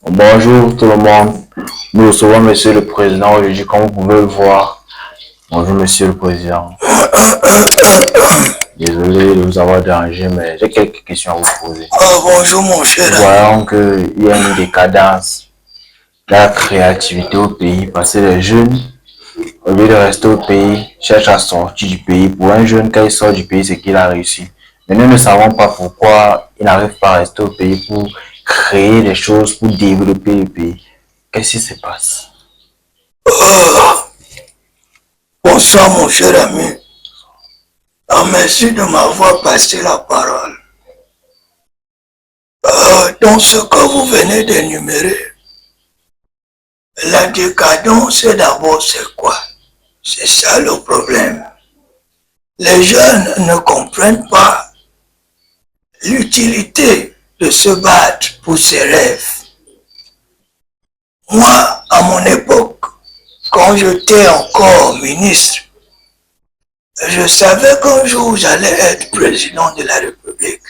Bonjour tout le monde. Nous recevons Monsieur le Président aujourd'hui, comme vous pouvez le voir. Bonjour Monsieur le Président. Désolé de vous avoir dérangé, mais j'ai quelques questions à vous poser. Bonjour mon cher. Nous voyons qu'il y a une décadence de la créativité au pays parce que les jeunes, au lieu de rester au pays, cherchent à sortir du pays. Pour un jeune, quand il sort du pays, c'est qu'il a réussi. Mais nous ne savons pas pourquoi il n'arrive pas à rester au pays pour créer des choses, pour développer le pays. Qu'est-ce qui se passe? Bonsoir mon cher ami. Merci de m'avoir passé la parole. Dans ce que vous venez d'énumérer, la décadence d'abord c'est quoi? C'est ça le problème. Les jeunes ne comprennent pas l'utilité de se battre pour ses rêves. Moi, à mon époque, quand j'étais encore ministre, je savais qu'un jour j'allais être président de la République.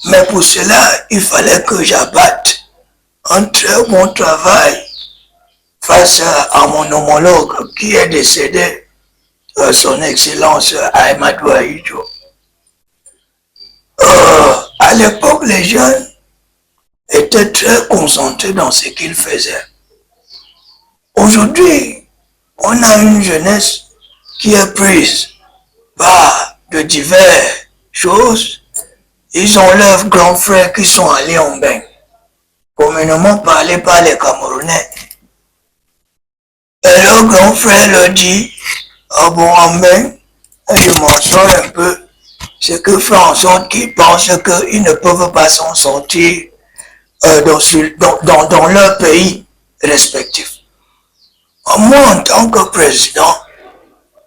Mais pour cela, il fallait que j'abatte un très bon travail face à mon homologue qui est décédé, son Excellence Ahmadou Ahidjo. À l'époque, les jeunes étaient très concentrés dans ce qu'ils faisaient. Aujourd'hui, on a une jeunesse qui est prise par de diverses choses. Ils ont leurs grands frères qui sont allés en bain, communément parlé par les Camerounais. Et leur grand frère leur dit, bon, en bain, je m'en sors un peu, ce que fait en sorte qu'ils pensent qu'ils ne peuvent pas s'en sortir dans leur pays respectif. Moi, en tant que président,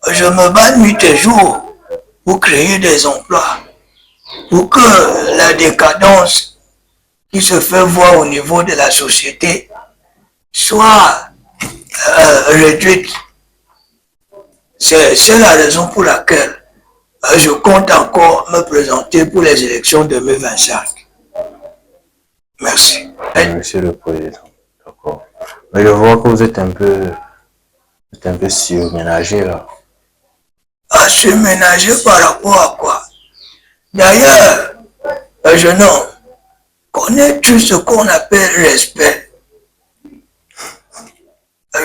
je me bats nuit et jour pour créer des emplois, pour que la décadence qui se fait voir au niveau de la société soit réduite. C'est la raison pour laquelle je compte encore me présenter pour les élections de 2025. Merci. Monsieur le Président, d'accord. Mais je vois que vous êtes un peu surménagé là. Surménagé par rapport à quoi? D'ailleurs, jeune homme, connais-tu ce qu'on appelle respect?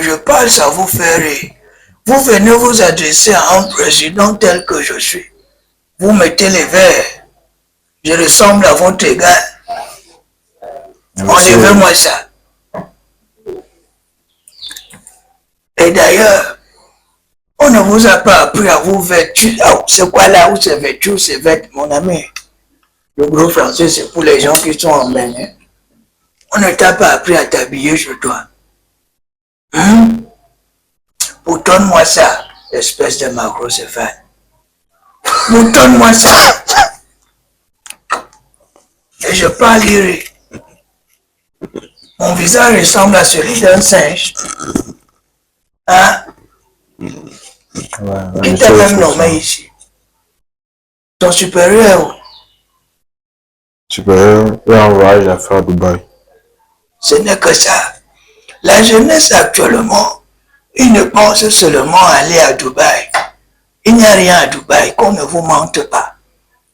Je parle, ça vous fait rire. Vous venez vous adresser à un président tel que je suis. Vous mettez les verres. Je ressemble à votre égal. Enlevez-moi ça. Et d'ailleurs, on ne vous a pas appris à vous vêtir. C'est quoi là où c'est vêtu, c'est vêtu, mon ami? Le gros français, c'est pour les gens qui sont en bain. Hein? On ne t'a pas appris à t'habiller chez toi. Boutonne-moi ça, espèce de macrocéphale. Boutonne-moi ça. Et je parle lyrique. Mon visage ressemble à celui d'un singe. Hein? Qui t'a même nommé ici? Ton supérieur? Supérieur, il a un voyage à faire à Dubaï. Ce n'est que ça. La jeunesse actuellement, ils ne pensent seulement à aller à Dubaï. Il n'y a rien à Dubaï, qu'on ne vous mente pas.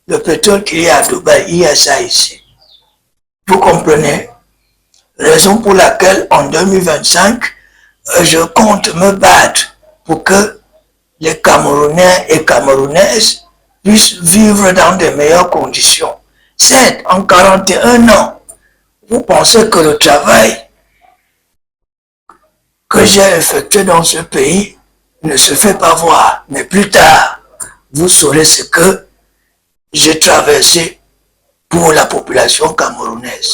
Le pétrole qu'il y a à Dubaï, il y a ça ici. Vous comprenez? Raison pour laquelle en 2025, je compte me battre pour que les Camerounais et Camerounaises puissent vivre dans de meilleures conditions. Certes, en 41 ans, vous pensez que le travail que j'ai effectué dans ce pays ne se fait pas voir. Mais plus tard, vous saurez ce que j'ai traversé pour la population camerounaise.